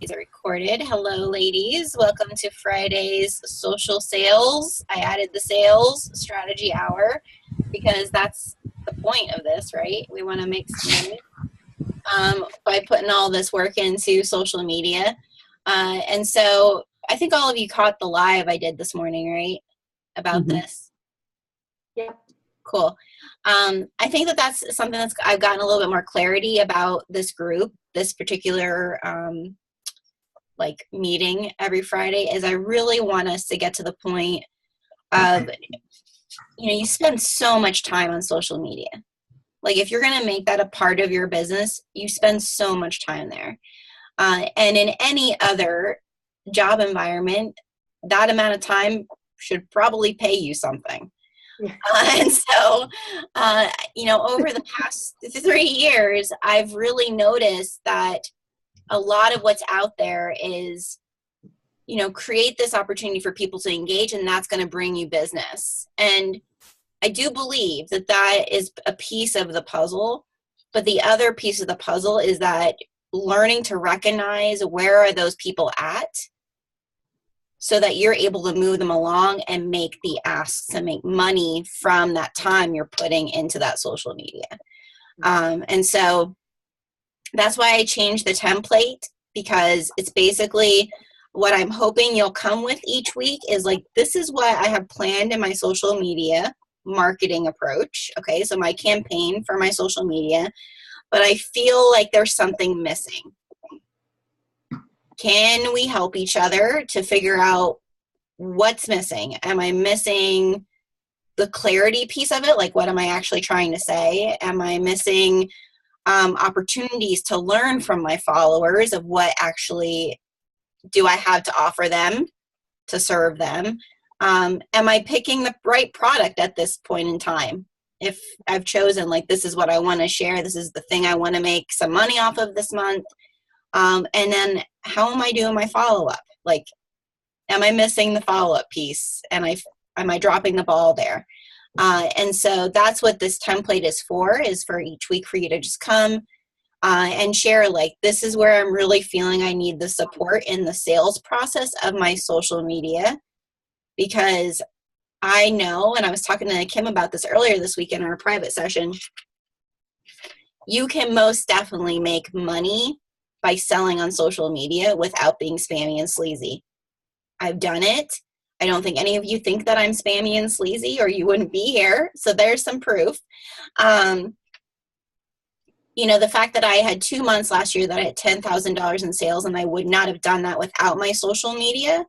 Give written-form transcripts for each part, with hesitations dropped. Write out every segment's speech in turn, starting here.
These are recorded. Hello, ladies. Welcome to Friday's social sales. I added the sales strategy hour because that's the point of this, right? We want to make some money by putting all this work into social media. And so I think all of you caught the live I did this morning, right? About this. Yep. Cool. I think that's something that's I've gotten a little bit more clarity about this group, this particular like meeting every Friday, is I really want us to get to the point of, you spend so much time on social media. Like if you're going to make that a part of your business, you spend so much time there. And in any other job environment, that amount of time should probably pay you something. And so, over the past 3 years, I've really noticed that a lot of what's out there is, create this opportunity for people to engage, and that's going to bring you business. And I do believe that that is a piece of the puzzle, but the other piece of the puzzle is that learning to recognize where are those people at so that you're able to move them along and make the asks to make money from that time you're putting into that social media. And so that's why I changed the template, because it's basically what I'm hoping you'll come with each week is like, this is what I have planned in my social media marketing approach. Okay, so my campaign for my social media, but I feel like there's something missing. Can we help each other to figure out what's missing? Am I missing the clarity piece of it? Like, what am I actually trying to say? Am I missing opportunities to learn from my followers of what actually do I have to offer them to serve them? Am I picking the right product at this point in time? If I've chosen, like, this is what I want to share, this is the thing I want to make some money off of this month. And then how am I doing my follow-up? Like, am I missing the follow-up piece? And am I dropping the ball there? And so that's what this template is for each week for you to just come and share, like, this is where I'm really feeling I need the support in the sales process of my social media. Because I know, and I was talking to Kim about this earlier this week in our private session, you can most definitely make money by selling on social media without being spammy and sleazy. I've done it. I don't think any of you think that I'm spammy and sleazy, or you wouldn't be here. So there's some proof. The fact that I had 2 months last year that I had $10,000 in sales, and I would not have done that without my social media.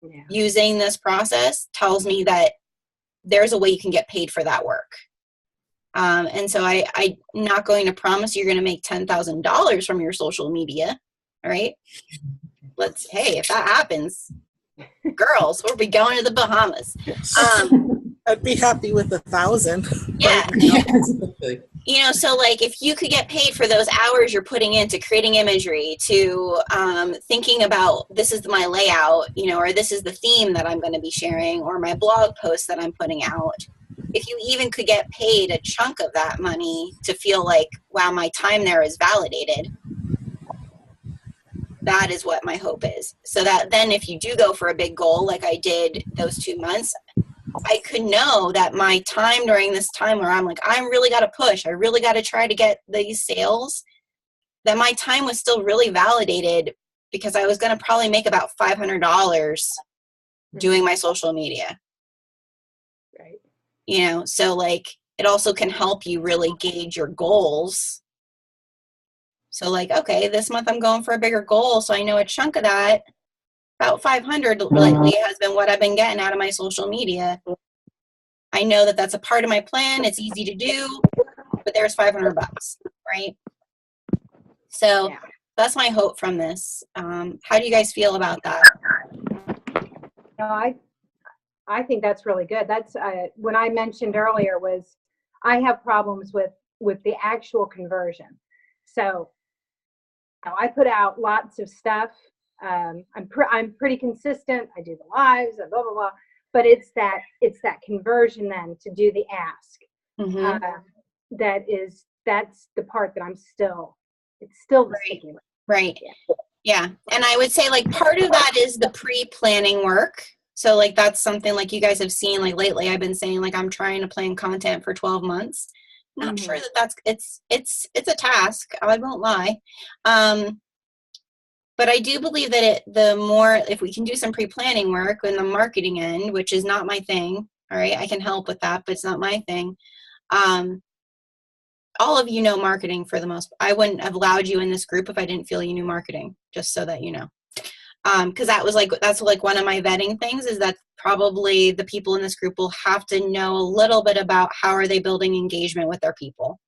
Yeah. Using this process tells me that there's a way you can get paid for that work. And so I'm not going to promise you're going to make $10,000 from your social media. All right. If that happens, girls, we'll be going to the Bahamas. I'd be happy with 1,000. Yeah. So like, if you could get paid for those hours you're putting into creating imagery, to thinking about, this is my layout, or this is the theme that I'm going to be sharing, or my blog post that I'm putting out. If you even could get paid a chunk of that money to feel like, wow, my time there is validated, that is what my hope is. So that then if you do go for a big goal, like I did those 2 months, I could know that my time during this time where I'm like, I really got to push, I really got to try to get these sales, that my time was still really validated, because I was going to probably make about $500 doing my social media. Right. So like, it also can help you really gauge your goals. So like, okay, this month I'm going for a bigger goal, so I know a chunk of that, about 500 lately, has been what I've been getting out of my social media. I know that that's a part of my plan. It's easy to do, but there's $500, right? So that's my hope from this. How do you guys feel about that? I think that's really good. That's what I mentioned earlier was I have problems with the actual conversion. So I put out lots of stuff. I'm pretty consistent. I do the lives, blah blah blah. But it's that conversion then to do the ask. Mm-hmm. That's the part that it's still the sticky one. Right. Yeah. Yeah. And I would say like part of that is the pre-planning work. So like that's something like you guys have seen like lately I've been saying like I'm trying to plan content for 12 months. Not Mhm. sure that that's it's a task. I won't lie. But I do believe that the more if we can do some pre-planning work in the marketing end, which is not my thing, all right, I can help with that, but it's not my thing. All of you know marketing for the most. I wouldn't have allowed you in this group if I didn't feel you knew marketing, just so that you know. Because that's like one of my vetting things is that probably the people in this group will have to know a little bit about how are they building engagement with their people.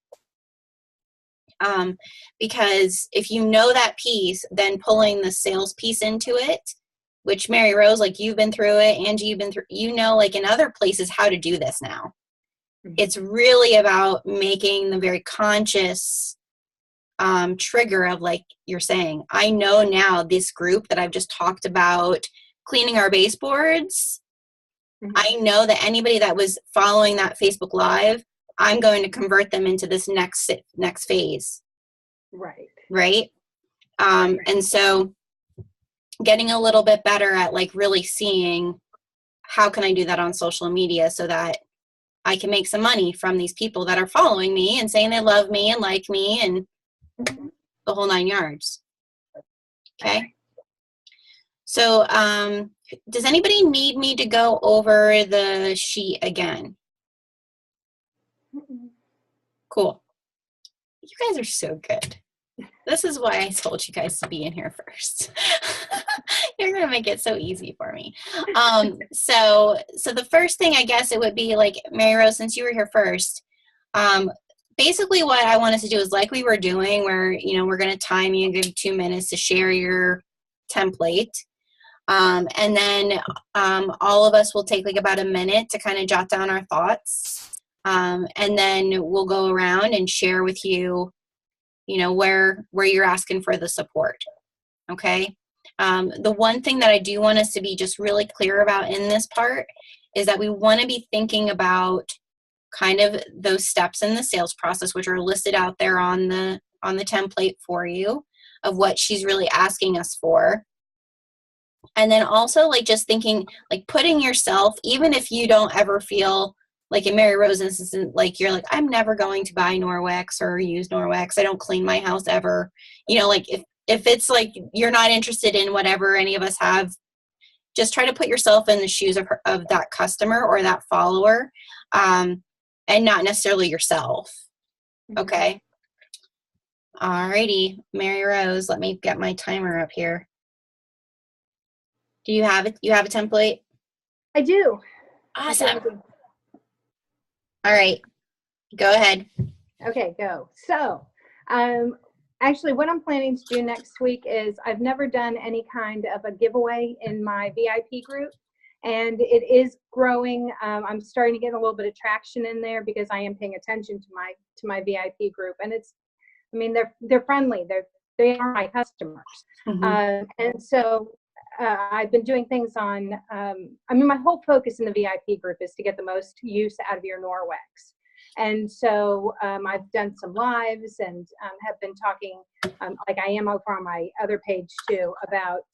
Because if you know that piece, then pulling the sales piece into it, which Mary Rose, like you've been through it, Angie, you've been through, you know, like in other places how to do this now. It's really about making the very conscious trigger of like you're saying, I know now this group that I've just talked about cleaning our baseboards. I know that anybody that was following that Facebook Live, I'm going to convert them into this next phase. Right. Right. And so getting a little bit better at like really seeing how can I do that on social media so that I can make some money from these people that are following me and saying they love me and like me and the whole 9 yards. Okay. So, does anybody need me to go over the sheet again? Cool. You guys are so good. This is why I told you guys to be in here first. You're going to make it so easy for me. So the first thing, I guess it would be like, Mary Rose, since you were here first, basically what I want us to do is like we were doing where, you know, we're going to time you and give you 2 minutes to share your template. And then all of us will take like about a minute to kind of jot down our thoughts. And then we'll go around and share with you, you know, where you're asking for the support. Okay. The one thing that I do want us to be just really clear about in this part is that we want to be thinking about kind of those steps in the sales process, which are listed out there on the template for you of what she's really asking us for. And then also like just thinking, like putting yourself, even if you don't ever feel like in Mary Rose's instance, like you're like, I'm never going to buy Norwex or use Norwex. I don't clean my house ever. You know, like if it's like you're not interested in whatever any of us have, just try to put yourself in the shoes of that customer or that follower, and not necessarily yourself. Okay. Alrighty, Mary Rose, let me get my timer up here. Do you have it? You have a template? I do. Awesome. All right, go ahead. Okay, go. So, actually, what I'm planning to do next week is I've never done any kind of a giveaway in my VIP group, and it is growing. I'm starting to get a little bit of traction in there because I am paying attention to my VIP group, and it's, I mean, they're friendly. They are my customers, and so I've been doing things on. I mean, my whole focus in the VIP group is to get the most use out of your Norwex. And so I've done some lives and have been talking, like I am over on my other page too, about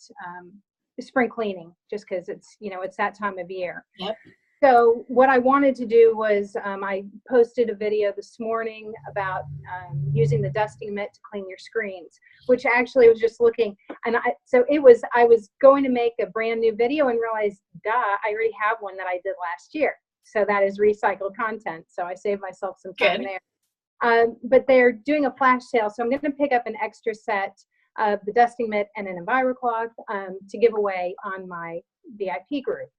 spring cleaning, just because it's, you know, it's that time of year. Yep. So what I wanted to do was I posted a video this morning about using the dusting mitt to clean your screens, which actually was just looking, and I was going to make a brand new video and realized, I already have one that I did last year. So that is recycled content. So I saved myself some time there. But they're doing a flash sale. So I'm going to pick up an extra set of the dusting mitt and an EnviroCloth to give away on my VIP group.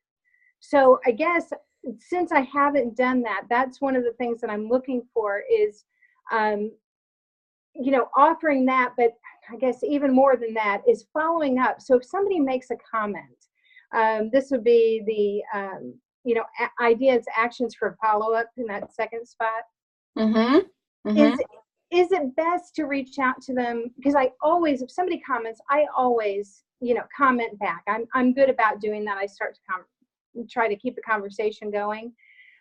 So I guess since I haven't done that, that's one of the things that I'm looking for is, you know, offering that. But I guess even more than that is following up. So if somebody makes a comment, this would be the, you know, ideas, actions for follow-up in that second spot. Is it best to reach out to them? Because I always, if somebody comments, I always, you know, comment back. I'm good about doing that. I start to try to keep the conversation going.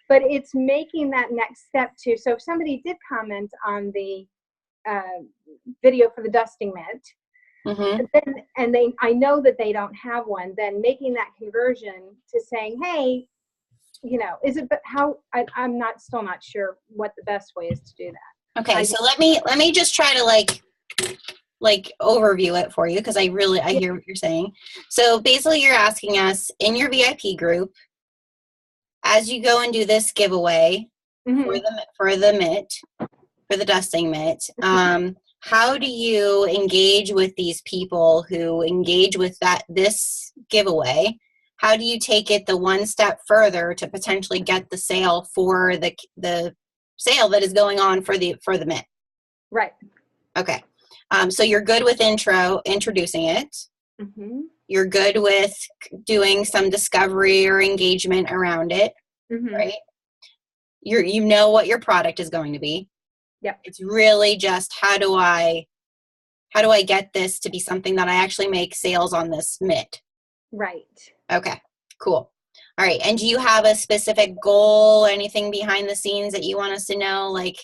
But it's making that next step too. So if somebody did comment on the video for the dusting mitt, Mm-hmm. I know that they don't have one, then making that conversion to saying, hey, is it, but how, I'm still not sure what the best way is to do that. Okay. So let me just try to like overview it for you, because I hear what you're saying. So basically you're asking us in your VIP group, as you go and do this giveaway for the mitt, for the dusting mitt, how do you engage with these people who engage with this giveaway? How do you take it the one step further to potentially get the sale for the sale that is going on for the mitt? Right. Okay. So you're good with introducing it. Mm-hmm. You're good with doing some discovery or engagement around it, right? You know what your product is going to be. Yep. It's really just how do I get this to be something that I actually make sales on this mitt? Right. Okay, cool. All right. And do you have a specific goal, anything behind the scenes that you want us to know? Like,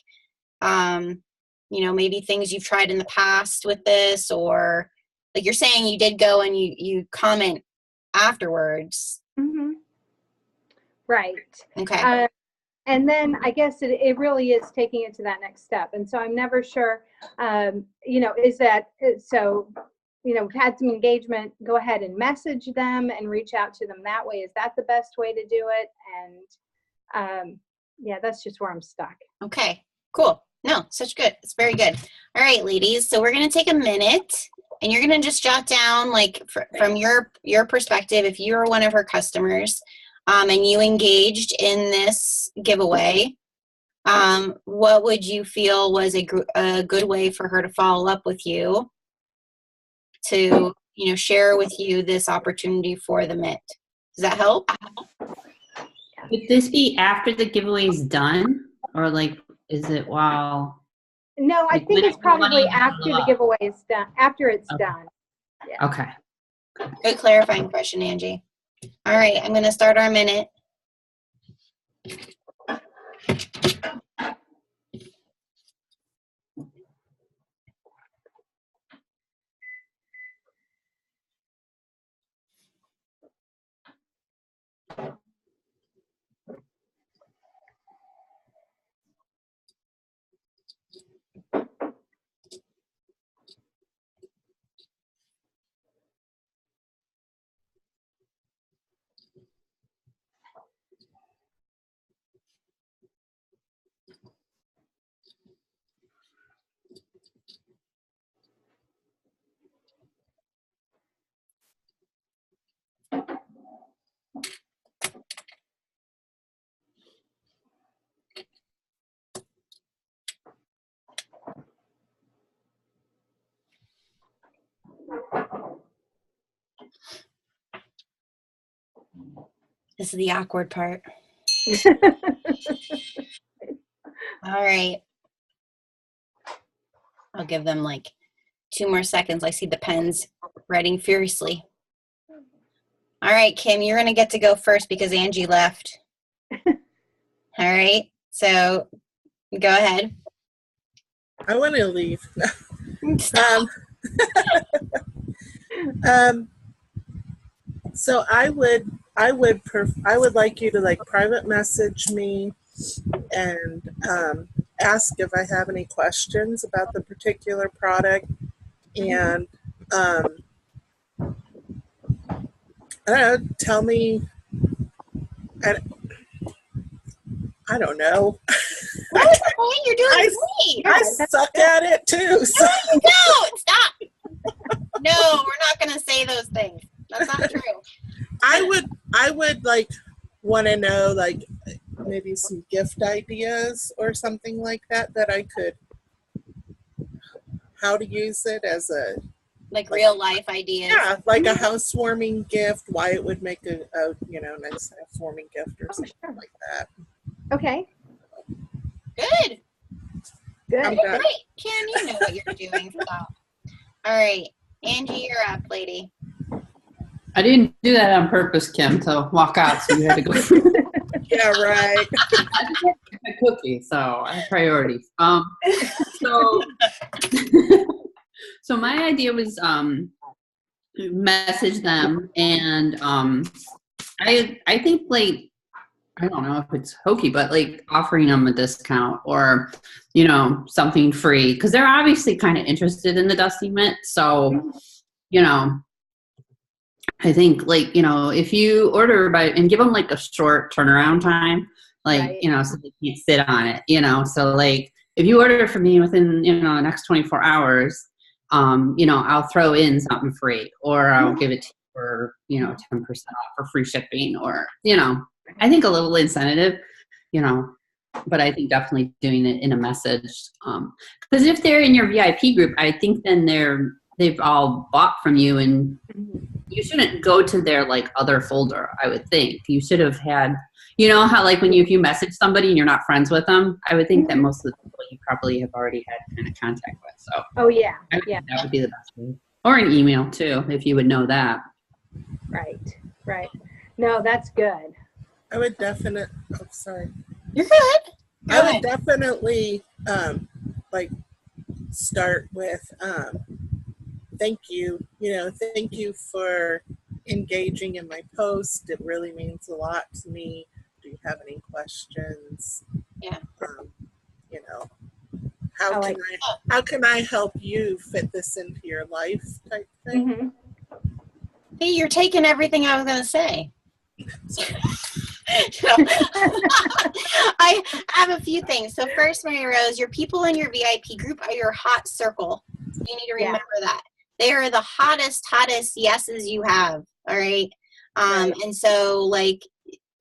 maybe things you've tried in the past with this, or like you're saying you did go and you comment afterwards. Mm-hmm. Right. Okay. And then I guess it really is taking it to that next step. And so I'm never sure, is that, so, we've had some engagement, go ahead and message them and reach out to them that way. Is that the best way to do it? And that's just where I'm stuck. Okay, cool. No, such good. It's very good. All right, ladies. So we're going to take a minute and you're going to just jot down, like, from your perspective, if you're one of her customers, and you engaged in this giveaway, what would you feel was a good way for her to follow up with you to, share with you this opportunity for the mitt? Does that help? Would this be after the giveaway is done, or like, is it while? No, I think it's probably after the giveaway is done, after it's done. Yeah. Okay. Good clarifying question, Angie. All right, I'm going to start our minute. This is the awkward part. All right. I'll give them like 2 more seconds. I see the pens writing furiously. All right, Kim, you're going to get to go first because Angie left. All right. So go ahead. I want to leave. So I would like you to like private message me and ask if I have any questions about the particular product, and I don't know, tell me. I don't know. That's okay. You're doing great. I suck at it too. So. No, you don't. Stop. No, we're not going to say those things. That's not true. I would like want to know like maybe some gift ideas or something like that I could, how to use it as a like real life ideas. Yeah, like a housewarming gift, why it would make a nice housewarming gift or something like that. Okay. Good. I'm done. Great. Kim, you know what you're doing. Stop. All right. Angie, you're up, lady. I didn't do that on purpose, Kim, to walk out, so you had to go. Yeah, right. I just had a cookie, so I have priorities. So So my idea was message them, and I think like, I don't know if it's hokey, but like offering them a discount or, you know, something free, because they're obviously kind of interested in the dusty mitt. So, you know, I think like, you know, if you order by and give them like a short turnaround time, like, Right. you know, so they can't sit on it, you know, so like if you order from me within, you know, the next 24 hours, you know, I'll throw in something free, or I'll give it to you for, you know, 10% off for free shipping, or, you know, I think a little incentive, you know, but I think definitely doing it in a message. Because if they're in your VIP group, I think then they've all bought from you, and you shouldn't go to their like other folder. I would think you should have had, you know, how like when if you message somebody and you're not friends with them, I would think that most of the people you probably have already had kind of contact with. So Oh, yeah. I would Yeah. think that would be the best way, or an email too, if you would know that. Right. Right. No, that's good. I would definitely, oh, sorry. You're good. Go I would ahead. definitely like start with thank you. You know, thank you for engaging in my post. It really means a lot to me. Do you have any questions? Yeah. You know, I how can I help you fit this into your life type thing? Mm-hmm. Hey, you're taking everything I was going to say. I have a few things. So first, Mary Rose, your people in your VIP group are your hot circle. You need to remember that. They are the hottest yeses you have. All right. Right. And so like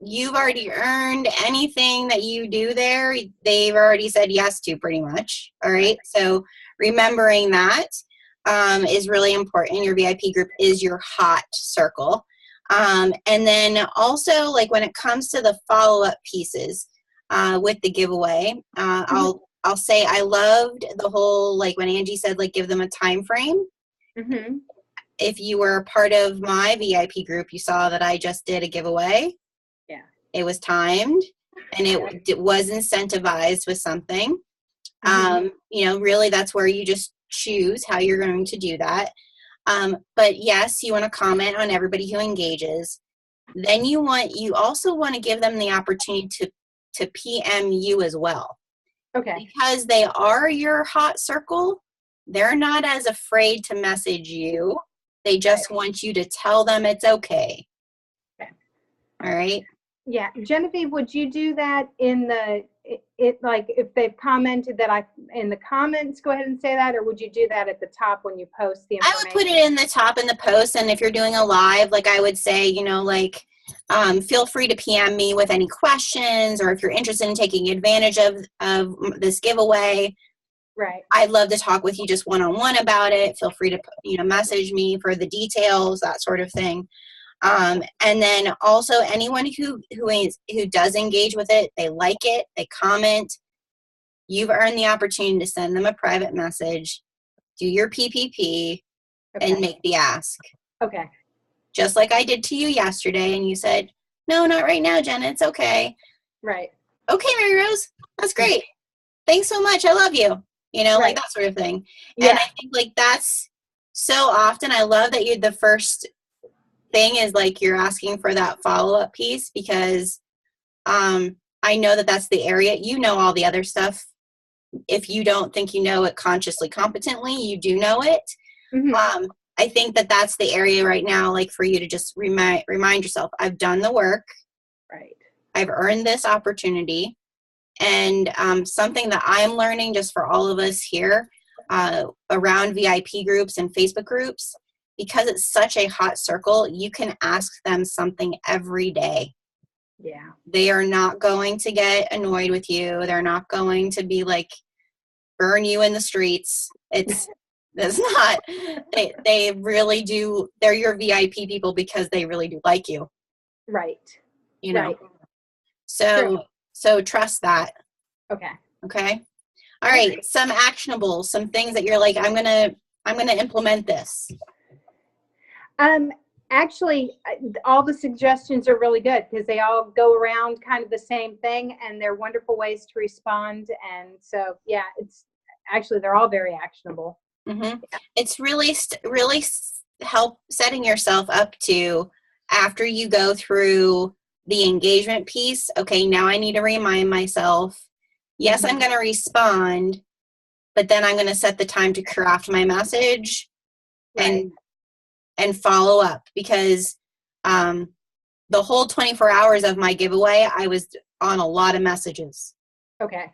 you've already earned anything that you do there. They've already said yes to pretty much. All right. So remembering that is really important. Your VIP group is your hot circle. And then also like when it comes to the follow-up pieces with the giveaway, I'll say I loved the whole, like when Angie said, like give them a time frame. Mm-hmm. If you were a part of my VIP group, you saw that I just did a giveaway. Yeah. It was timed and it was incentivized with something. You know, really that's where you just choose how you're going to do that. But yes, you want to comment on everybody who engages. Then you also want to give them the opportunity to PM you as well. Okay. Because they are your hot circle, they're not as afraid to message you. They just want you to tell them it's okay. Okay. All right. Yeah. Genevieve, would you do that in like if they've commented that in the comments, go ahead and say that, or would you do that at the top when you post the information? I would put it in the top in the post, and if you're doing a live, like I would say, you know, like feel free to PM me with any questions, or if you're interested in taking advantage of this giveaway. Right. I'd love to talk with you just one-on-one about it. Feel free to, you know, message me for the details, that sort of thing. And then also anyone who does engage with it, they like it, they comment, you've earned the opportunity to send them a private message, do your PPP, and make the ask. Okay. Just like I did to you yesterday, and you said, no, not right now, Jenna, it's okay. Right. Okay, Mary Rose, that's great. Thanks so much, I love you. You know, like that sort of thing. Yeah. And I think like that's so often, I love that the first thing is like you're asking for that follow-up piece, because I know that that's the area, you know, all the other stuff. If you don't think you know it consciously, competently, you do know it. I think that that's the area right now, like for you to just remind yourself, I've done the work. Right. I've earned this opportunity. And something that I'm learning just for all of us here around VIP groups and Facebook groups, because it's such a hot circle, you can ask them something every day. Yeah. They are not going to get annoyed with you. They're not going to be like, burn you in the streets. That's not, they really do. They're your VIP people because they really do like you. Right. You know, right. So trust that. Okay. Okay. All right. Some actionables, some things that you're like, I'm going to implement this. Actually, all the suggestions are really good because they all go around kind of the same thing, and they're wonderful ways to respond. And so, yeah, they're all very actionable. Mm-hmm. It's really, help setting yourself up to, after you go through the engagement piece, okay, now I need to remind myself, yes, I'm going to respond, but then I'm going to set the time to craft my message Right. and follow up, because the whole 24 hours of my giveaway, I was on a lot of messages. Okay.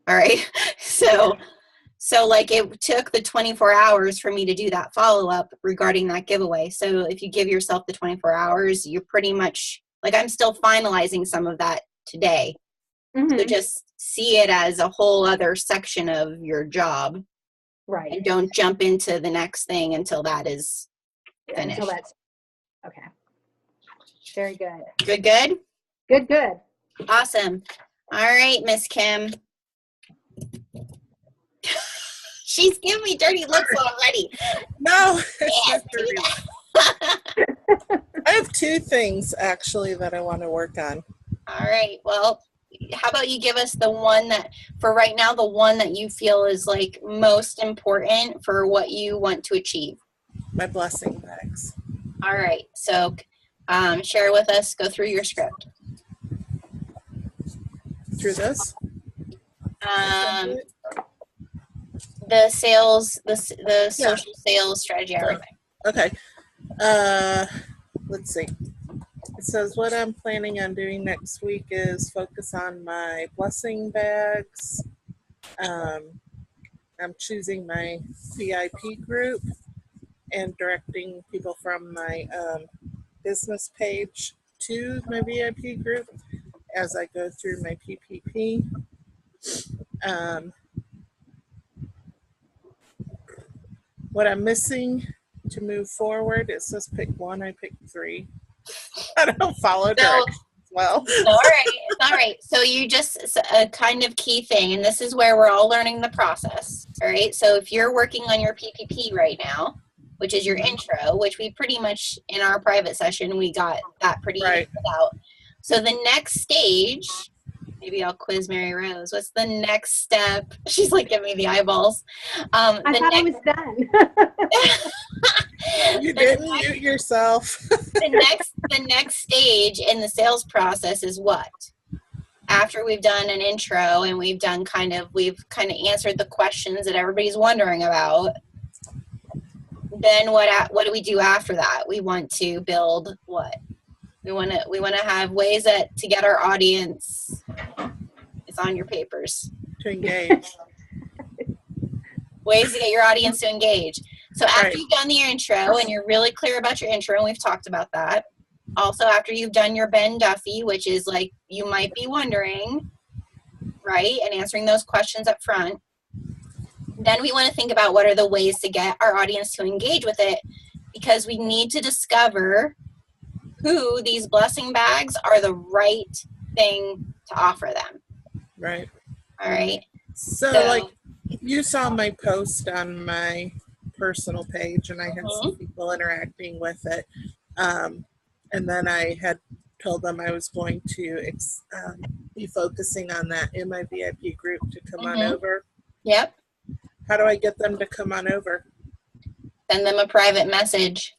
All right. So like it took the 24 hours for me to do that follow-up regarding that giveaway. So if you give yourself the 24 hours, you're pretty much, like, I'm still finalizing some of that today. So just see it as a whole other section of your job. Right. And don't jump into the next thing until that is finished. Until that's, okay. Very good. Good? Good. Awesome. All right, Miss Kim. She's giving me dirty looks already. No, it's Yes, not dirty. I have two things actually that I want to work on. All right. Well, how about you give us the one that, for right now, the one that you feel is like most important for what you want to achieve? My blessing bags. All right. So share with us, go through your script. Through this? The sales, the social sales strategy, everything. Okay. Let's see. It says what I'm planning on doing next week is focus on my blessing bags. I'm choosing my VIP group and directing people from my business page to my VIP group as I go through my PPP. What I'm missing to move forward, it says pick one, I picked three. I don't follow directions well. All right. So you just, a kind of key thing, and this is where we're all learning the process. All right. So if you're working on your PPP right now, which is your intro, which we pretty much in our private session, we got that pretty out. So the next stage, maybe I'll quiz Mary Rose. What's the next step? She's like giving me the eyeballs. I thought I was done. You didn't mute yourself. The next stage in the sales process is what? After we've done an intro and we've kind of answered the questions that everybody's wondering about, then what do we do after that? We want to build what? We want to have ways to get our audience. It's on your papers. To engage. Ways to get your audience to engage. So after you've done the intro and you're really clear about your intro, and we've talked about that. Also, after you've done your Ben Duffy, which is like you might be wondering, right, and answering those questions up front, then we want to think about what are the ways to get our audience to engage with it, because we need to discover who these blessing bags are the right thing to offer them. Right. All right. So like you saw my post on my personal page and I had some people interacting with it. And then I had told them I was going to be focusing on that in my VIP group to come on over. Yep. How do I get them to come on over? Send them a private message.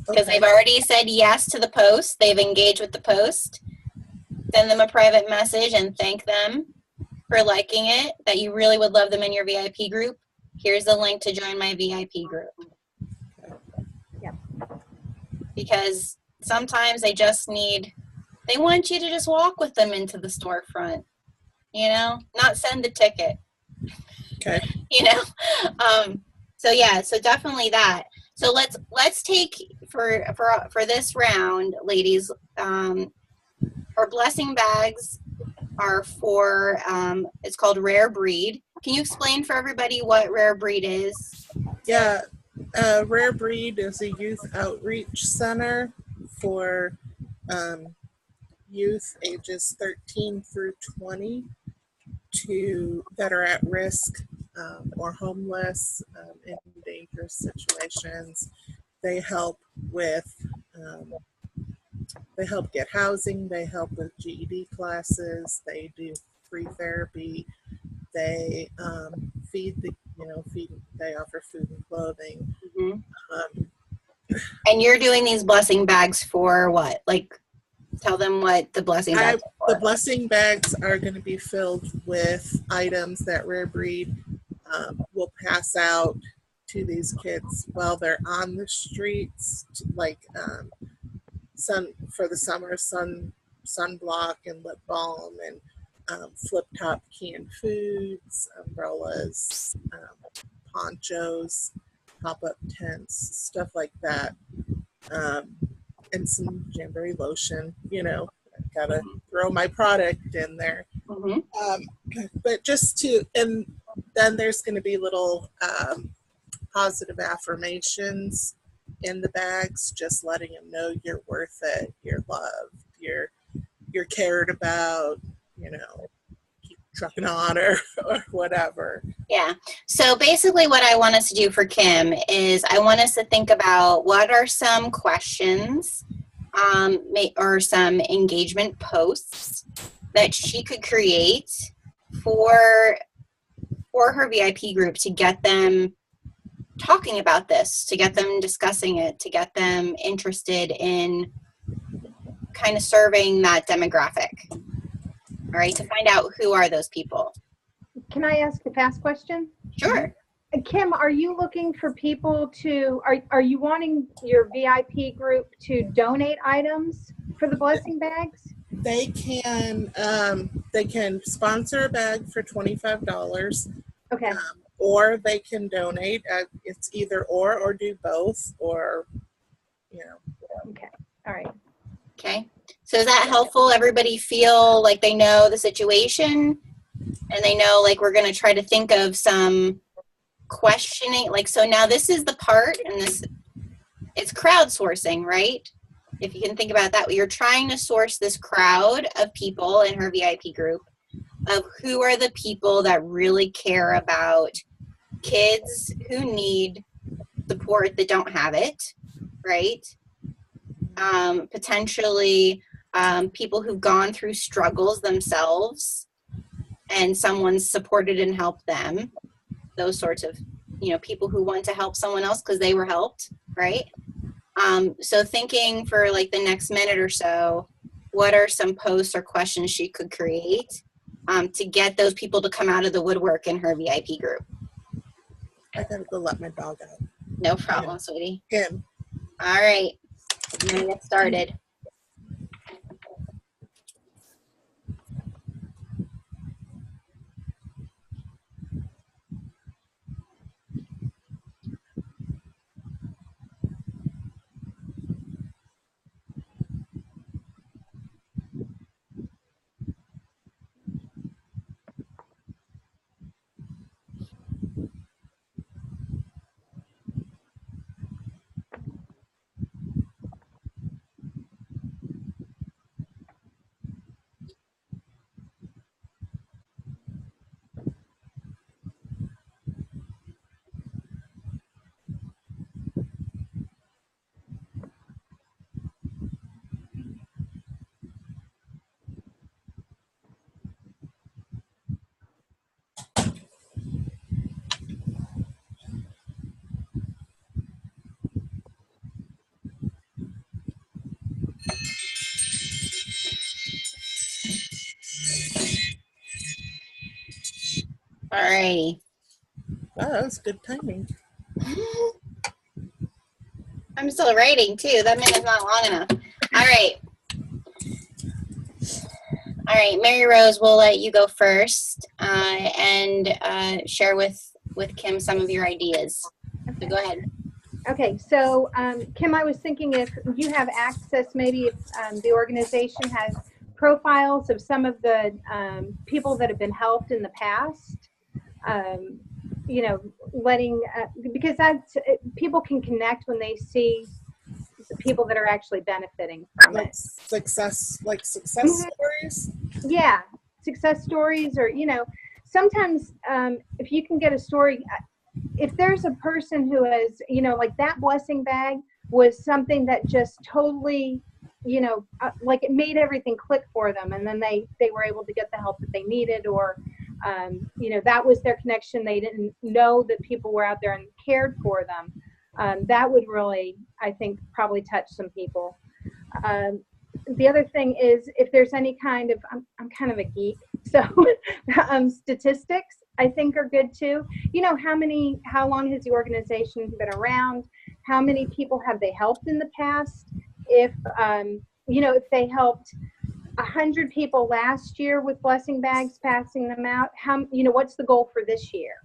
Because they've already said yes to the post. They've engaged with the post. Send them a private message and thank them for liking it, that you really would love them in your VIP group. Here's the link to join my VIP group. Yep. Because sometimes they want you to just walk with them into the storefront, not send the ticket. Okay. So definitely that. So let's take for this round, ladies, our blessing bags are for, it's called Rare Breed. Can you explain for everybody what Rare Breed is? Yeah, Rare Breed is a youth outreach center for youth ages 13 through 20 that are at risk or homeless in dangerous situations. They help get housing, they help with GED classes, they do free therapy, they feed the they offer food and clothing. Mhm. Um, And you're doing these blessing bags for what? Like, tell them what the blessing bags are the for. blessing bags are going to be filled with items that Rare Breed will pass out to these kids while they're on the streets, like for the summer, sunblock and lip balm, and flip top canned foods, umbrellas, ponchos, pop up tents, stuff like that, and some Jamboree lotion. I've got to throw my product in there. Mm-hmm. But and then there's going to be little positive affirmations in the bags, just letting them know you're worth it, you're loved, you're cared about, keep trucking on, or whatever. Yeah. So basically what I want us to do for Kim is I want us to think about what are some questions or some engagement posts that she could create for her VIP group to get them talking about this, to get them discussing it, to get them interested in kind of serving that demographic. All right, to find out who are those people. Can I ask a fast question? Sure. Kim, are you looking for people are you wanting your VIP group to donate items for the blessing bags? They can sponsor a bag for $25. Okay. Or they can donate. It's either or do both, or Okay. All right. Okay. So is that helpful? Everybody feel like they know the situation and they know, like, we're going to try to think of some questioning. Like, so now this is the part, and it's crowdsourcing, right? If you can think about it that way, you're trying to source this crowd of people in her VIP group of who are the people that really care about kids who need support that don't have it, right? Potentially people who've gone through struggles themselves and someone's supported and helped them. Those sorts of, people who want to help someone else because they were helped, right? So thinking for like the next minute or so, what are some posts or questions she could create to get those people to come out of the woodwork in her VIP group? I gotta go let my dog out. No problem, sweetie. Kim. All right, I'm gonna get started. All righty. Wow, that was good timing. I'm still writing too. That minute's not long enough. All right. All right, Mary Rose, we'll let you go first and share with Kim some of your ideas. So go ahead. Okay, so Kim, I was thinking if you have access, maybe if the organization has profiles of some of the people that have been helped in the past, letting, because people can connect when they see the people that are actually benefiting from it. Success stories? Yeah, success stories, or, sometimes if you can get a story, if there's a person who has, like that blessing bag was something that just totally, like it made everything click for them, and then they were able to get the help that they needed, or That was their connection. They didn't know that people were out there and cared for them. That would really, I think, probably touch some people. The other thing is, if there's any kind of, I'm kind of a geek, so statistics I think are good too. How long has the organization been around? How many people have they helped in the past? If they helped 100 people last year with blessing bags, passing them out, what's the goal for this year?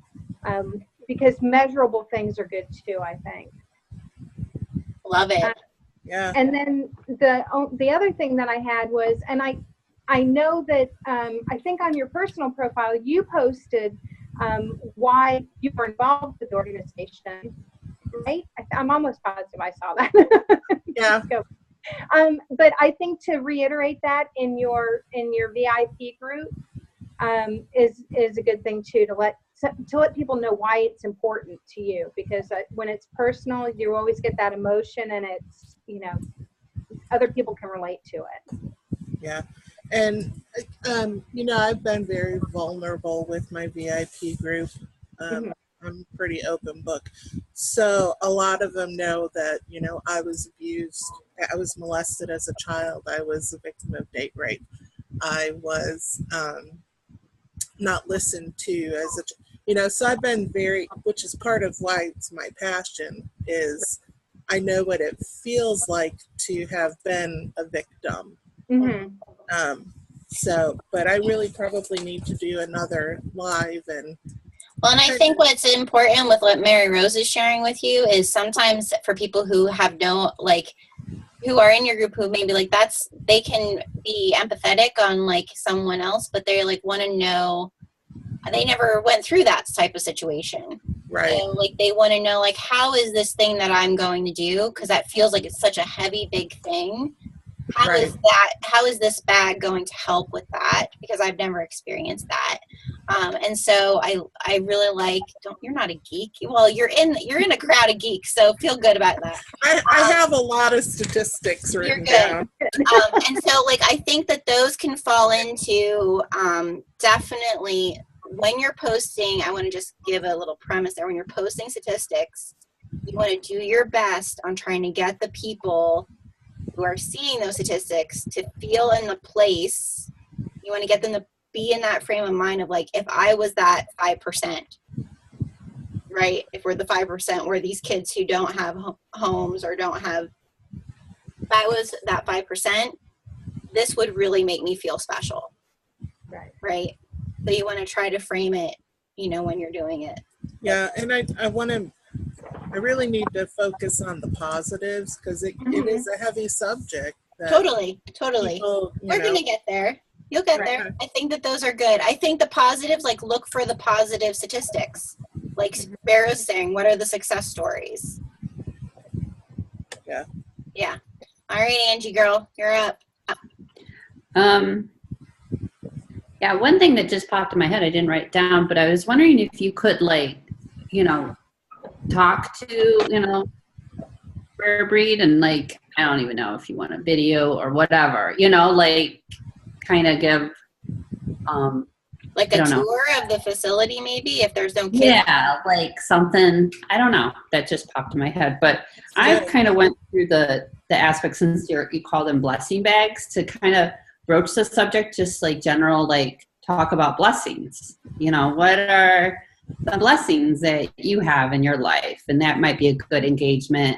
Because measurable things are good too, I think. Love it. Yeah. And then the other thing that I had was, and I know that I think on your personal profile you posted why you were involved with the organization, right? I'm almost positive I saw that. Yeah. But I think to reiterate that in your VIP group is a good thing too, to let people know why it's important to you, because when it's personal, you always get that emotion, and it's other people can relate to it. Yeah. And I've been very vulnerable with my VIP group. I'm a pretty open book. So a lot of them know that, I was abused. I was molested as a child. I was a victim of date rape. I was not listened to as so I've been which is part of why it's my passion, is I know what it feels like to have been a victim. But I really probably need to do another live. And I think what's important with what Mary Rose is sharing with you is sometimes for people who have who are in your group, who maybe they can be empathetic on someone else, but they want to know, they never went through that type of situation. Right. So they want to know how is this thing that I'm going to do? Because that feels like it's such a heavy, big thing. How is this bag going to help with that? Because I've never experienced that. And so I really you're not a geek. Well, you're in a crowd of geeks, so feel good about that. I have a lot of statistics written down. And so I think that those can fall into definitely when you're posting. I want to just give a little premise there. When you're posting statistics, you want to do your best on trying to get the people who are seeing those statistics to feel in the place. You want to get them to be in that frame of mind of if I was that 5%, right? If we're the 5% where these kids who don't have homes or don't have, if I was that 5%, this would really make me feel special. Right. So you want to try to frame it, when you're doing it. Yeah. And I really need to focus on the positives, because it is a heavy subject. Totally. People, We're going to get there. You'll get there. I think that those are good. I think the positives, look for the positive statistics. Barrow's saying, what are the success stories? Yeah. Yeah. All right, Angie girl, you're up. Yeah, one thing that just popped in my head, I didn't write down, but I was wondering if you could talk to, rare breed, and I don't even know if you want a video or whatever, kind of give a tour of the facility, maybe, if there's no kids. Yeah, something, I don't know, that just popped in my head. But I kind of went through the aspects, since you call them blessing bags, to kind of broach the subject, just general, talk about blessings. What are the blessings that you have in your life? And that might be a good engagement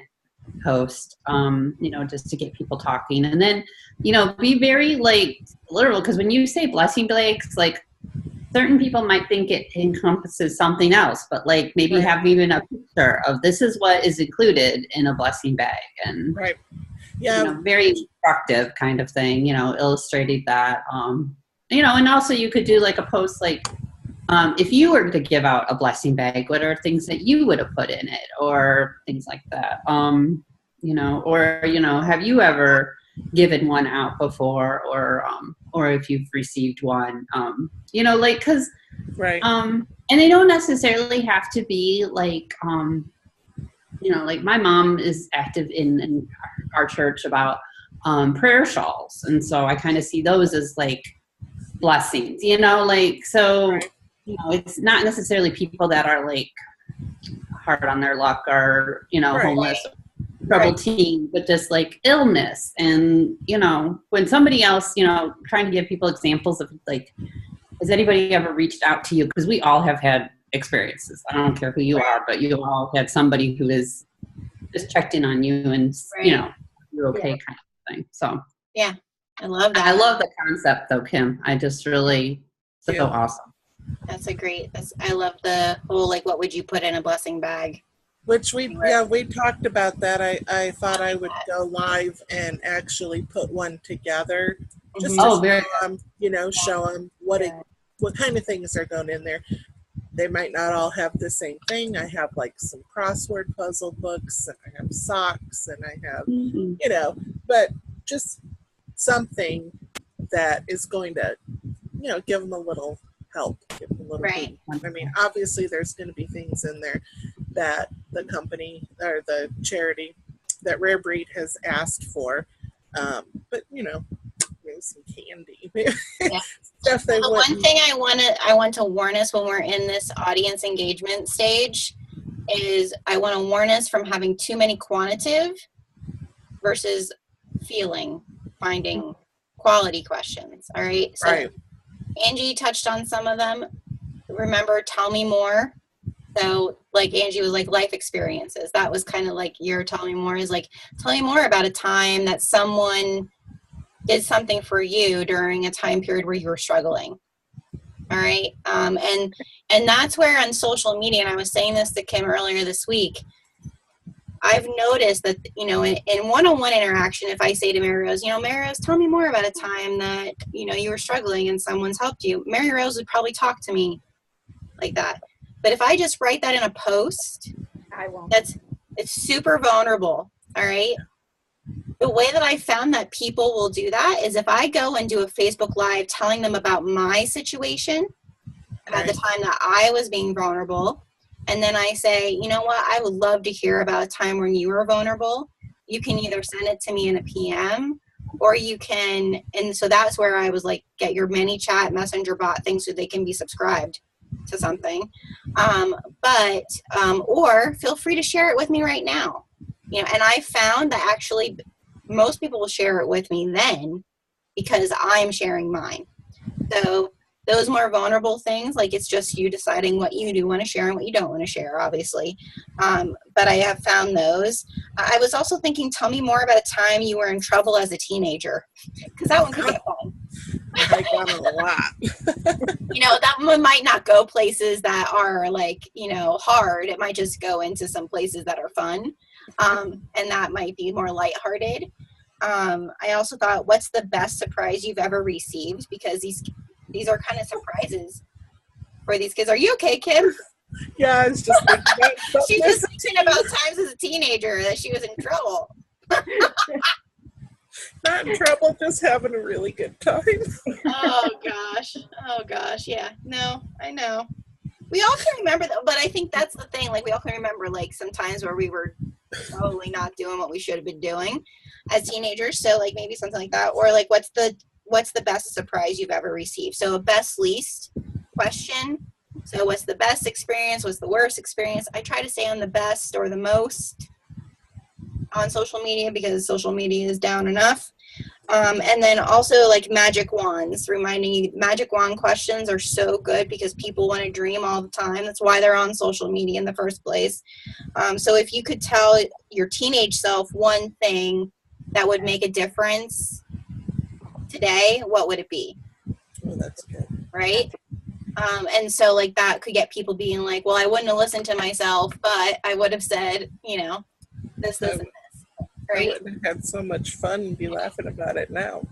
post, just to get people talking. And then, be very literal, because when you say blessing bags, certain people might think it encompasses something else, but maybe have even a picture of this is what is included in a blessing bag. And very instructive kind of thing, illustrating that, and also you could do a post if you were to give out a blessing bag, what are things that you would have put in it, or things like that, have you ever given one out before, or if you've received one, because and they don't necessarily have to be my mom is active in our church about prayer shawls, and so I kind of see those as blessings, so you know, it's not necessarily people that are like hard on their luck or, you know, Right. homeless, troubled teen, but just like illness. And, you know, when somebody else, you know, trying to give people examples of like, has anybody ever reached out to you? Because we all have had experiences. I don't care who you are, but you all had somebody who is just checked in on you and, you know, you're okay kind of thing. So Yeah, I love that. I love the concept though, Kim. I just really, so awesome. That's a great, I love the whole, like, what would you put in a blessing bag? Which we talked about that. I thought I would go live and actually put one together, just to show them, you know, show them what kind of things are going in there. They might not all have the same thing. I have like some crossword puzzle books, and I have socks, and I have, you know, but just something that is going to, you know, give them a little help, give them a little Right. I mean, obviously there's going to be things in there that the company or the charity that Rare Breed has asked for, but you know, maybe some candy, stuff they The one thing I want to warn us when we're in this audience engagement stage is I want to warn us from having too many quantitative versus finding quality questions. All right. So Right. Angie touched on some of them. Remember, tell me more. So like Angie was like life experiences. That was kind of like your tell me more is like, tell me more about a time that someone did something for you during a time period where you were struggling. All right. And that's where on social media, and I was saying this to Kim earlier this week, I've noticed that, you know, in one-on-one interaction, if I say to Mary Rose, you know, Mary Rose, tell me more about a time that, you know, you were struggling and someone's helped you. Mary Rose would probably talk to me like that. But if I just write that in a post, I won't. It's super vulnerable. All right. The way that I found that people will do that is if I go and do a Facebook Live telling them about my situation, about the time that I was being vulnerable, and then I say, you know what, I would love to hear about a time when you were vulnerable. You can either send it to me in a PM, or you can, and so that's where I was like, get your mini chat messenger bot thing so they can be subscribed to something. Or feel free to share it with me right now. You know, and I found that actually most people will share it with me then because I'm sharing mine. So those more vulnerable things, like it's just you deciding what you do want to share and what you don't want to share, obviously. But I have found those. I was also thinking, tell me more about a time you were in trouble as a teenager, because that one could get fun. I got a lot. You know, that one might not go places that are like, you know, hard. It might just go into some places that are fun. And that might be more lighthearted. I also thought, what's the best surprise you've ever received? Because these are kind of surprises for these kids. Are you okay, Kim? Yeah, I was just thinking about She's just thinking about times as a teenager that she was in trouble. Not in trouble, just having a really good time. Oh gosh. Yeah. No, I know. We all can remember that, but I think that's the thing. Like, we all can remember like some times where we were probably not doing what we should have been doing as teenagers. So like maybe something like that, or like what's the best surprise you've ever received? So a best least question. So what's the best experience? What's the worst experience? I try to say on the best or the most on social media because social media is down enough. And then also like magic wands, reminding you magic wand questions are so good because people want to dream all the time. That's why they're on social media in the first place. So if you could tell your teenage self one thing that would make a difference today, what would it be? Oh, that's good. Right? And so like that could get people being like, well, I wouldn't have listened to myself, but I would have said, you know, this, and this. Right? I would have had so much fun and be laughing about it now.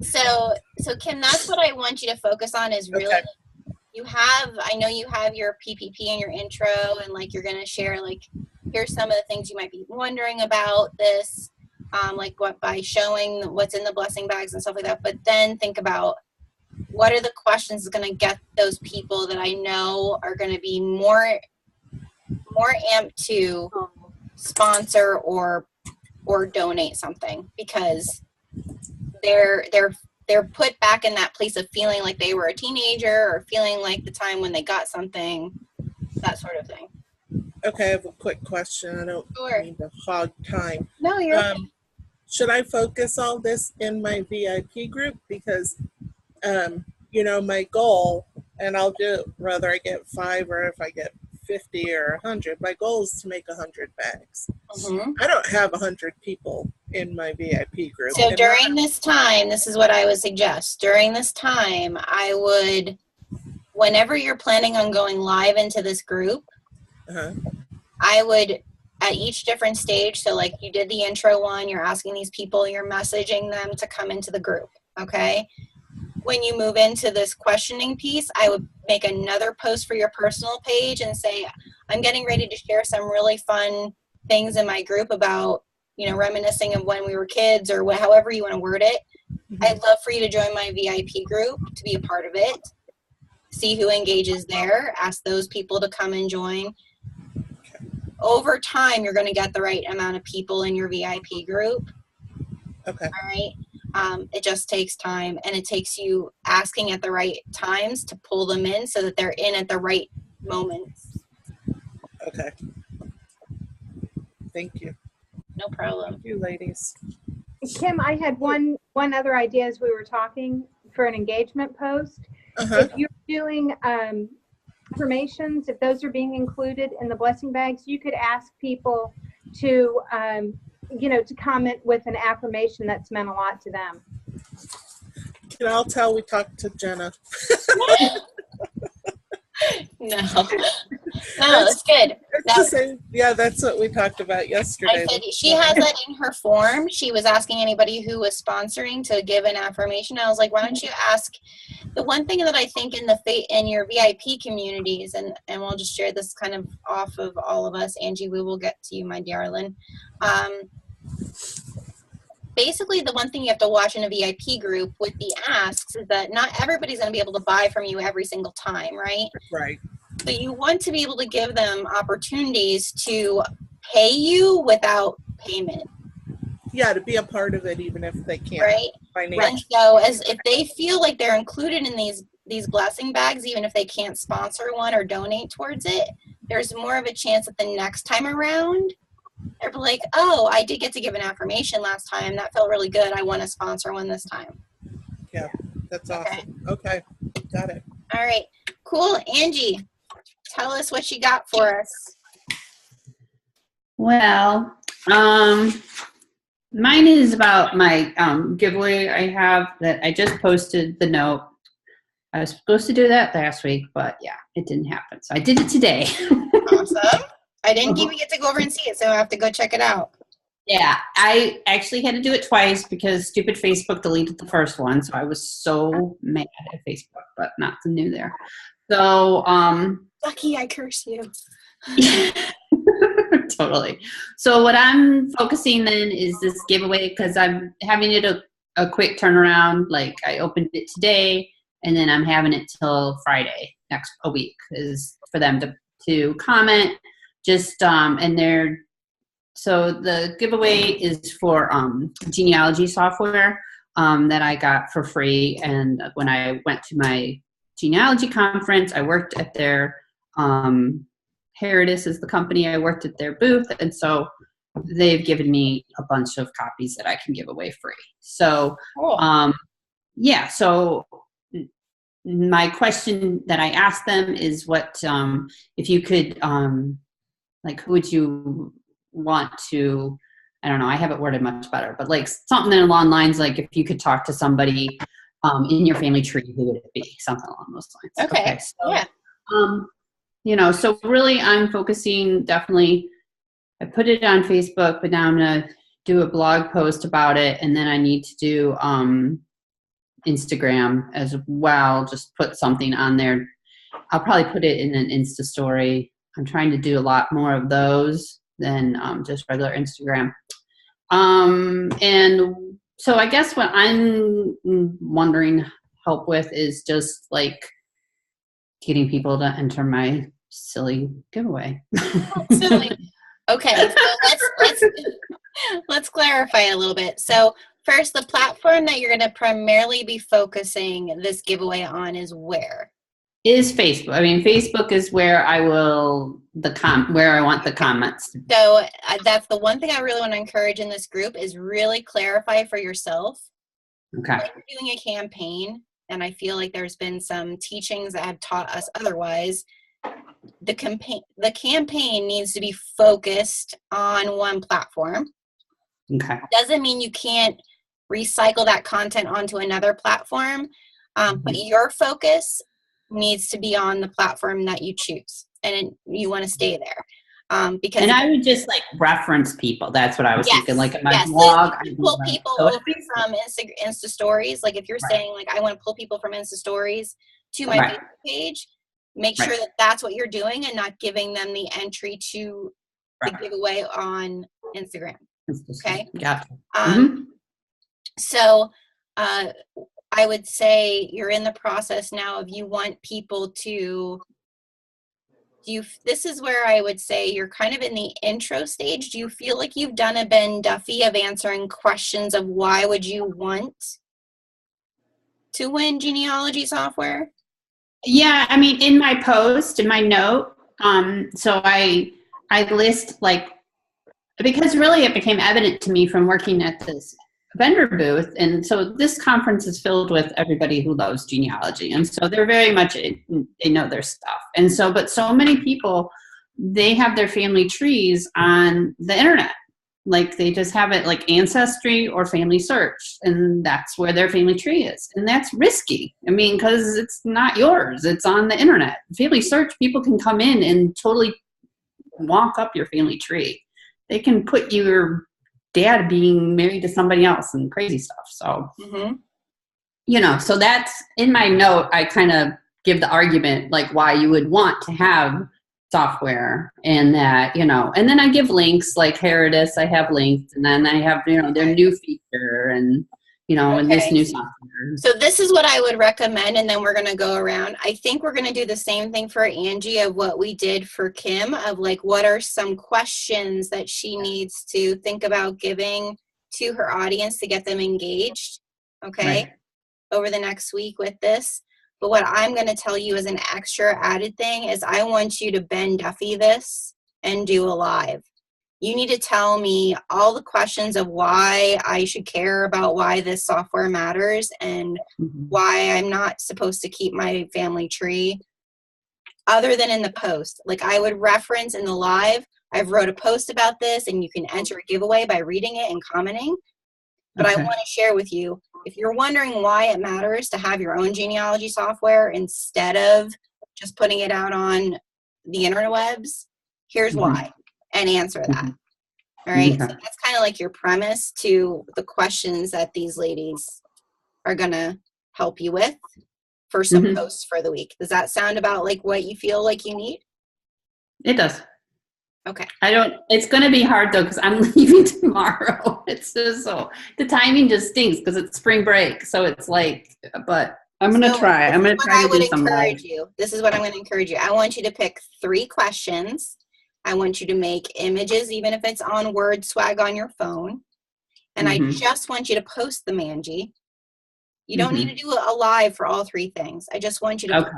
So Kim, that's what I want you to focus on is really, I know you have your PPP and your intro and like you're going to share like, here's some of the things you might be wondering about this, like what by showing what's in the blessing bags and stuff like that. But then think about what are the questions that's going to get those people that I know are going to be more amped to sponsor or donate something because they're they're put back in that place of feeling like they were a teenager or feeling like the time when they got something, that sort of thing. Okay, I have a quick question. I don't Sure. need to hog time. No, you're okay. Should I focus all this in my VIP group? Because, my goal, and I'll do it whether I get 5 or if I get 50 or 100, my goal is to make 100 bags. Mm-hmm. I don't have 100 people in my VIP group. So during this time, this is what I would suggest. During this time, I would, whenever you're planning on going live into this group, I would, at each different stage, so like you did the intro one, you're asking these people, you're messaging them to come into the group, okay? When you move into this questioning piece, I would make another post for your personal page and say, I'm getting ready to share some really fun things in my group about, reminiscing of when we were kids or however you want to word it. I'd love for you to join my VIP group to be a part of it. See who engages there. Ask those people to come and join. Over time, you're going to get the right amount of people in your VIP group. Okay. All right. It just takes time, and it takes you asking at the right times to pull them in so that they're in at the right moments. Okay. Thank you. No problem. Thank you, ladies. Kim, I had one other idea as we were talking for an engagement post. Uh-huh. If you're doing affirmations, if those are being included in the blessing bags, you could ask people to, to comment with an affirmation that's meant a lot to them. Can I tell we talked to Jenna? No, that's good. Yeah, that's what we talked about yesterday. I said she has that in her form. She was asking anybody who was sponsoring to give an affirmation. I was like, why don't you ask? The one thing that I think in your VIP communities, and we'll just share this kind of off of all of us, Angie, we will get to you, my darling. Basically, the one thing you have to watch in a VIP group with the asks is that not everybody's going to be able to buy from you every single time, right? Right. So you want to be able to give them opportunities to pay you without payment. Yeah, to be a part of it, even if they can't. Right. And so if they feel like they're included in these blessing bags, even if they can't sponsor one or donate towards it, there's more of a chance that the next time around, they're like, oh, I did get to give an affirmation last time. That felt really good. I want to sponsor one this time. Yeah, that's awesome. Okay, got it. All right, cool. Angie, tell us what you got for us. Well, mine is about my giveaway I have that I just posted the note. I was supposed to do that last week, but yeah, it didn't happen. So I did it today. Awesome. I didn't even get to go over and see it, so I have to go check it out. Yeah, I actually had to do it twice because stupid Facebook deleted the first one. So I was so mad at Facebook, but not the new there. So, Lucky I curse you. Totally. So what I'm focusing then is this giveaway because I'm having it a quick turnaround. Like I opened it today and then I'm having it till Friday next a week is for them to comment. Just and so the giveaway is for genealogy software that I got for free. And when I went to my genealogy conference, I worked at their Herodis is the company. I worked at their booth, and so they've given me a bunch of copies that I can give away free. So cool. Yeah. So my question that I asked them is what if you could like who would you want to, I don't know, I have it worded much better, but like something along lines like if you could talk to somebody in your family tree, who would it be? Something along those lines. Okay. So, yeah. So really I'm focusing definitely, I put it on Facebook, but now I'm going to do a blog post about it. And then I need to do Instagram as well. Just put something on there. I'll probably put it in an Insta story. I'm trying to do a lot more of those than just regular Instagram. And so I guess what I'm wondering help with is just like getting people to enter my silly giveaway. Silly. Okay, so let's clarify a little bit. So First, the platform that you're going to primarily be focusing this giveaway on is where? Is Facebook. I mean, Facebook is where I will, where I want the comments. So that's the one thing I really want to encourage in this group is really clarify for yourself. Okay. When you're doing a campaign, and I feel like there's been some teachings that have taught us otherwise, the campaign needs to be focused on one platform. Okay. Doesn't mean you can't recycle that content onto another platform, but your focus needs to be on the platform that you choose, and you want to stay there. Because I would just like reference people. That's what I was thinking. Like in my blog, so you pull people over from Insta stories. Like if you're saying like, I want to pull people from Insta stories to my Facebook page, make sure that that's what you're doing and not giving them the entry to the giveaway on Instagram. Okay. Yeah. So, I would say you're in the process now of you want people to this is where I would say you're kind of in the intro stage. Do you feel like you've done a Ben Duffy of answering questions of why would you want to win genealogy software? Yeah, I mean, in my post, in my note, so I list like, because really it became evident to me from working at this vendor booth, and so this conference is filled with everybody who loves genealogy, and so they're very much, they know their stuff, and so, but so many people, they have their family trees on the internet, like they just have it like Ancestry or Family Search, and that's where their family tree is, and that's risky. I mean, because it's not yours, it's on the internet. Family Search, people can come in and totally walk up your family tree. They can put your dad being married to somebody else and crazy stuff. So, you know, so that's in my note. I kind of give the argument like why you would want to have software, and that, you know, and then I give links like Herodis, I have linked, and then I have, you know, their new feature, and, you know, and this new software. So this is what I would recommend, and then we're going to go around. I think we're going to do the same thing for Angie of what we did for Kim, of like what are some questions that she needs to think about giving to her audience to get them engaged, okay, over the next week with this. But what I'm going to tell you as an extra added thing is I want you to Ben Duffy this and do a live. You need to tell me all the questions of why I should care about why this software matters and why I'm not supposed to keep my family tree other than in the post. Like I would reference in the live, I've wrote a post about this and you can enter a giveaway by reading it and commenting. But I want to share with you, if you're wondering why it matters to have your own genealogy software instead of just putting it out on the interwebs, here's why, and answer that. All right. So that's kind of like your premise to the questions that these ladies are going to help you with for some posts for the week. Does that sound about like what you feel like you need? It does. Okay. It's going to be hard though, because I'm leaving tomorrow. It's just so, the timing just stinks because it's spring break. So it's like, but I'm going to try. I'm going to try to do some live. This is what I'm going to encourage you. I want you to pick 3 questions. I want you to make images, even if it's on Word Swag on your phone. And I just want you to post them, Angie. You don't need to do a live for all 3 things. I just want you to put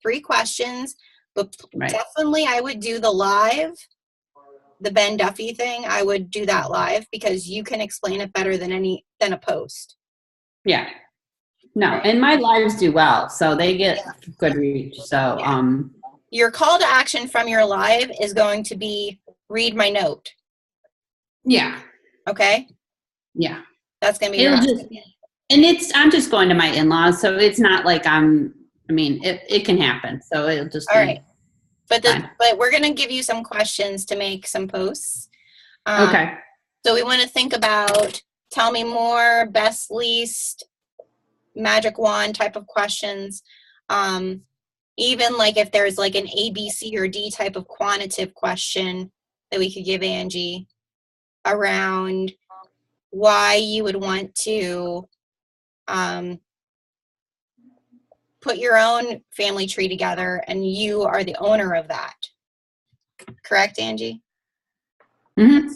3 questions. But definitely I would do the live, the Ben Duffy thing. I would do that live because you can explain it better than a post. Yeah. No, and my lives do well, so they get good reach. So, your call to action from your live is going to be read my note. Yeah. Okay. Yeah. That's going to be your I'm just going to my in-laws, so it's not like it can happen. So it'll just all right. But we're going to give you some questions to make some posts. Okay. So we want to think about tell me more, best, least, magic wand type of questions. Even like if there's like an A, B, C, or D type of quantitative question that we could give Angie around why you would want to put your own family tree together and you are the owner of that. Correct, Angie? Okay.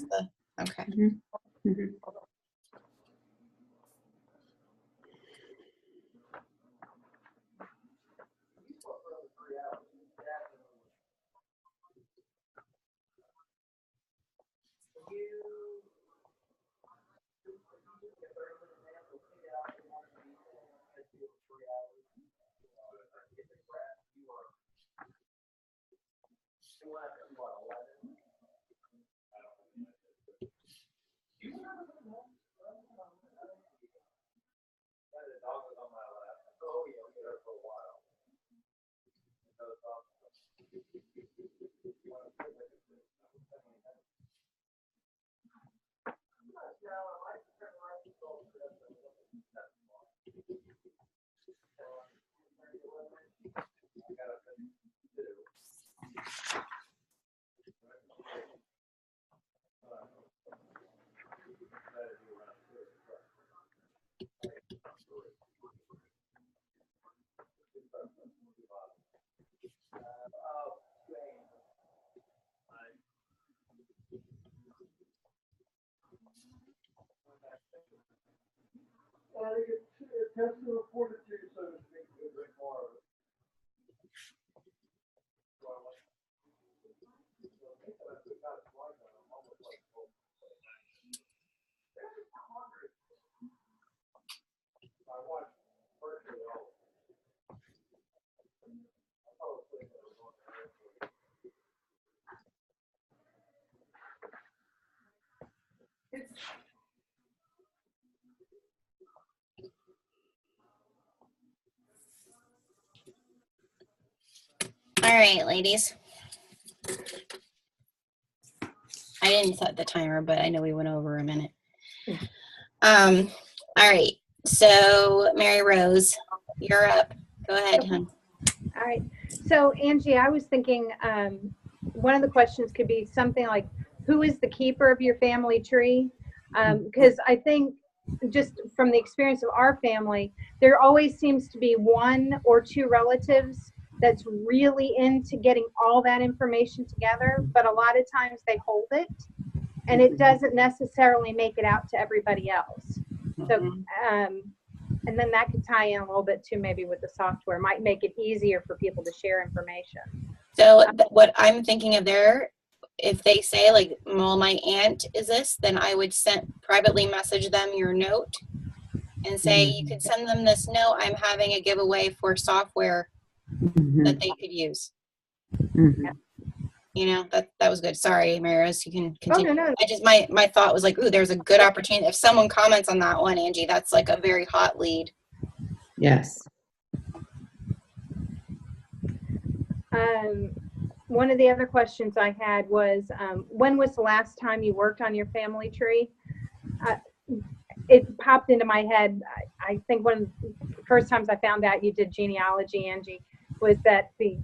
All right, ladies. I didn't set the timer, but I know we went over a minute. All right. So, Mary Rose, you're up. Go ahead, hon. All right. So, Angie, I was thinking one of the questions could be something like, who is the keeper of your family tree? Because I think just from the experience of our family, there always seems to be one or two relatives that's really into getting all that information together, but a lot of times they hold it and it doesn't necessarily make it out to everybody else. So, and then that could tie in a little bit too, maybe with the software, might make it easier for people to share information. So what I'm thinking of there, if they say like, well, my aunt is this, then I would privately message them your note and say, you could send them this note. I'm having a giveaway for software that they could use. You know, that was good. Sorry, Maris, you can continue. Oh, no. I just, my thought was like, ooh, there's a good opportunity. If someone comments on that one, Angie, that's like a very hot lead. Yes. One of the other questions I had was, when was the last time you worked on your family tree? It popped into my head. I think one of the first times I found out you did genealogy, Angie, was that the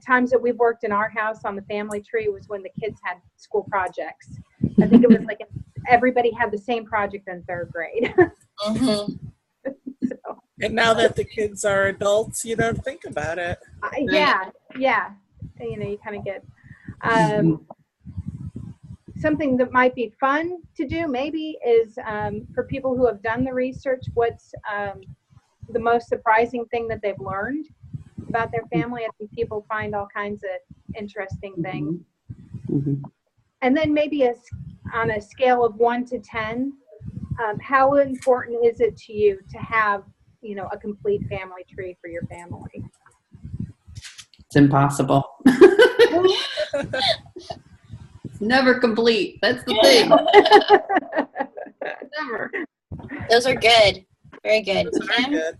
times that we've worked in our house on the family tree was when the kids had school projects. I think it was like everybody had the same project in third grade. So, And now that the kids are adults, you don't think about it. yeah. You know, you kind of get something that might be fun to do maybe is for people who have done the research, what's the most surprising thing that they've learned about their family. I think people find all kinds of interesting things. And then maybe on a scale of 1 to 10, how important is it to you to have, you know, a complete family tree for your family? It's impossible. It's never complete. That's the thing. Never. Those are good. Very good. Those are good.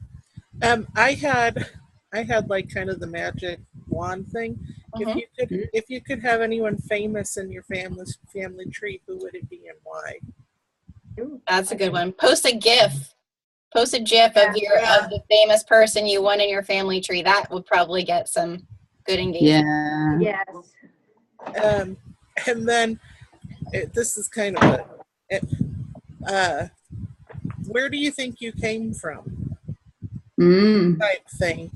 I had like kind of the magic wand thing. If you could have anyone famous in your family tree, who would it be and why? That's a good one. Post a GIF. Post a GIF of the famous person you want in your family tree. That would probably get some good engagement. Yes. And then this is kind of where do you think you came from? Type thing.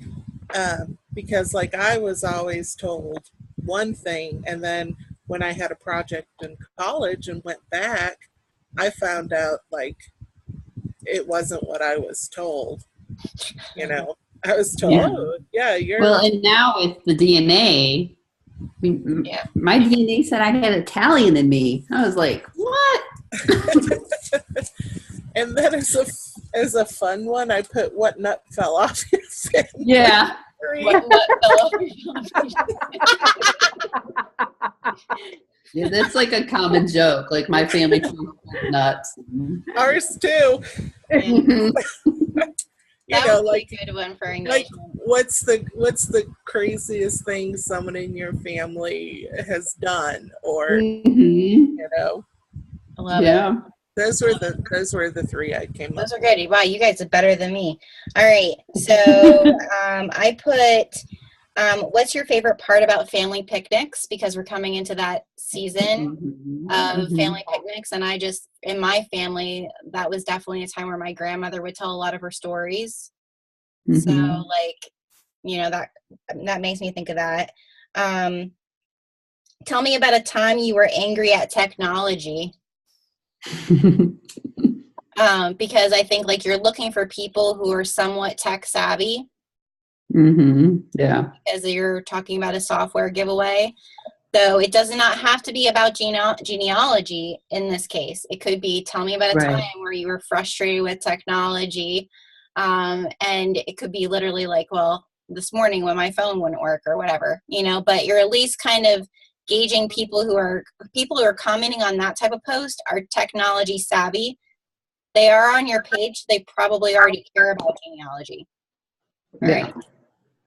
Because like I was always told one thing, and then when I had a project in college and went back, I found out like it wasn't what I was told. You know, I was told, you're well, and now with the DNA, my DNA said I had Italian in me. I was like, what? And then as a fun one, I put what nut fell off your family Yeah. tree. What nut fell off your Yeah, that's like a common joke. Like my family tree is nuts. Ours too. Yeah. Mhm. You That know, would like be a good one for like engagement. what's the craziest thing someone in your family has done, or Mhm. you know, I love it. Yeah. those were the three I came up Those are with. good. Wow, you guys are better than me. All right. So I put, what's your favorite part about family picnics? Because we're coming into that season Mhm. of Mhm. family picnics. And I just, in my family, that was definitely a time where my grandmother would tell a lot of her stories. So Mhm. like, that makes me think of that. Um, Tell me about a time you were angry at technology. Because I think like you're looking for people who are somewhat tech savvy, Mhm. Yeah. as you're talking about a software giveaway. So it does not have to be about genealogy in this case. It could be, tell me about a time Right. where you were frustrated with technology. And it could be literally like, well, this morning when my phone wouldn't work or whatever, but you're at least kind of gauging people who are commenting on that type of post are technology savvy. They are on your page. They probably already care about genealogy. All Yeah.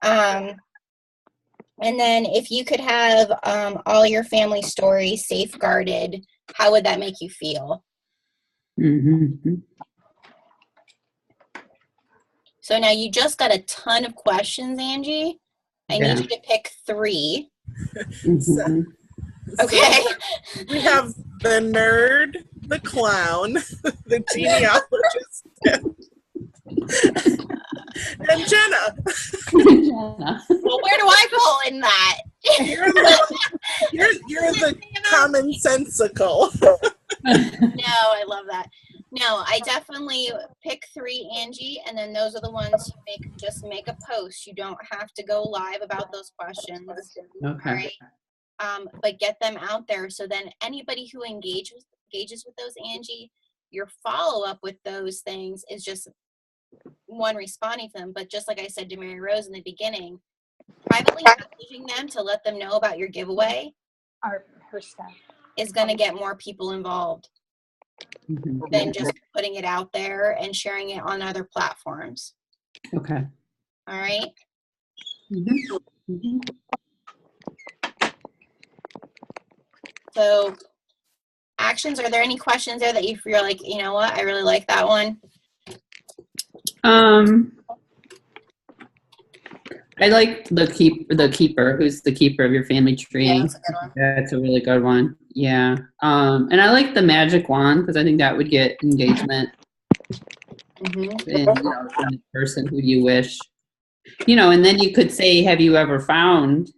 right. And then if you could have all your family stories safeguarded, how would that make you feel? Mhm. So now you just got a ton of questions, Angie. I need Yeah. you to pick 3. So, Mhm. Okay. we have the nerd, the clown, the genealogist, and Jenna. Well, where do I fall in that? You're the commonsensical. No, I love that. No, I definitely pick 3, Angie, and then those are the ones you make a post. You don't have to go live about those questions. All Okay. right. But get them out there so then anybody who engages with those, Angie, your follow-up with those things is just one, responding to them, but just like I said to Mary Rose in the beginning, privately messaging them to let them know about your giveaway Her stuff. is going to get more people involved Mhm. than just putting it out there and sharing it on other platforms. Okay. All right. Mhm. Mhm. So actions, are there any questions there that you feel like, you know what, I really like that one? I like the keeper. Who's the keeper of your family tree? Yeah, that's a good one. That's a really good one. Yeah. And I like the magic wand because I think that would get engagement Mm-hmm. in, in the person who you wish, and then you could say, have you ever found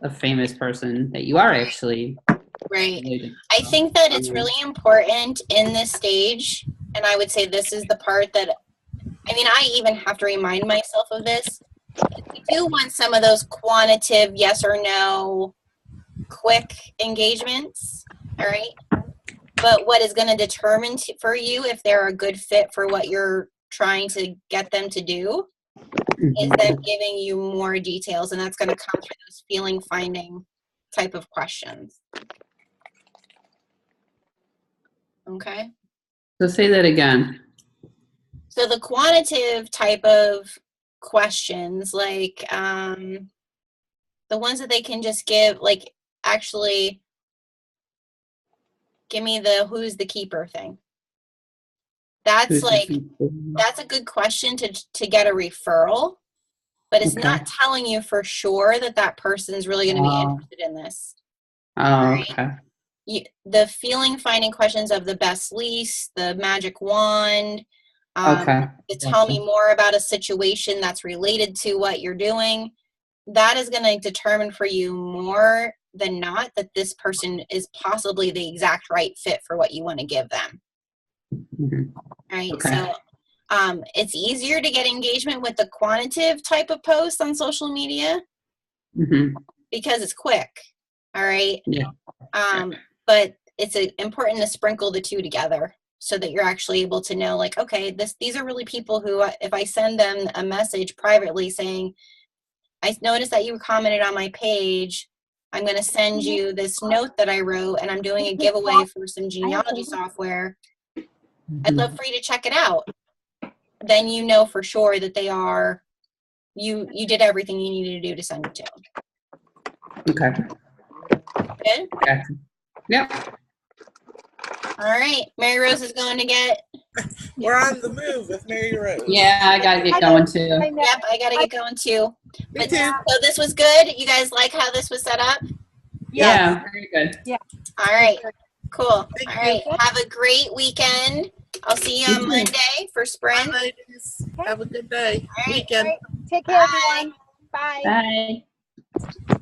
a famous person that you are actually Right. related I to? think that it's really important in this stage, and I would say this is the part that, I even have to remind myself of this. We do want some of those quantitative yes or no quick engagements, all right? But what is going to determine for you if they're a good fit for what you're trying to get them to do is them giving you more details, and that's going to come through those feeling finding type of questions. Okay. So say that again. So the quantitative type of questions, like the ones that they can just give, like, actually give me the who's the keeper thing. That's Who's the like, keeper? that's a good question to get a referral, but it's Okay. not telling you for sure that that person's really going to be interested in this. Oh, Right. okay. The feeling finding questions of the best lease, the magic wand, Okay. to tell me more about a situation that's related to what you're doing, that is going to determine for you more than not that this person is possibly the exact right fit for what you want to give them. Mhm. Right. Okay. So it's easier to get engagement with the quantitative type of post on social media Mhm. because it's quick. All right. Yeah. But it's important to sprinkle the two together. so that you're actually able to know, like, okay, these are really people who, if I send them a message privately saying, I noticed that you commented on my page, I'm going to send you this note that I wrote, and I'm doing a giveaway for some genealogy software. I'd love for you to check it out. Then you know for sure that they are, you did everything you needed to do to send it to them. Okay. Good? Gotcha. Yep. All right. Mary Rose is going to get. We're on the move with Mary Rose. Yeah, I gotta get going too. Yep, I got to get going too. Me But too. so this was good. You guys like how this was set up? Yeah, very good. All right. Cool. All Thank right. Have a great weekend. I'll see you You on too. Monday for Bye, sprint. ladies. Have a good day. All right. Weekend. Take care, Bye. everyone. Bye. Bye.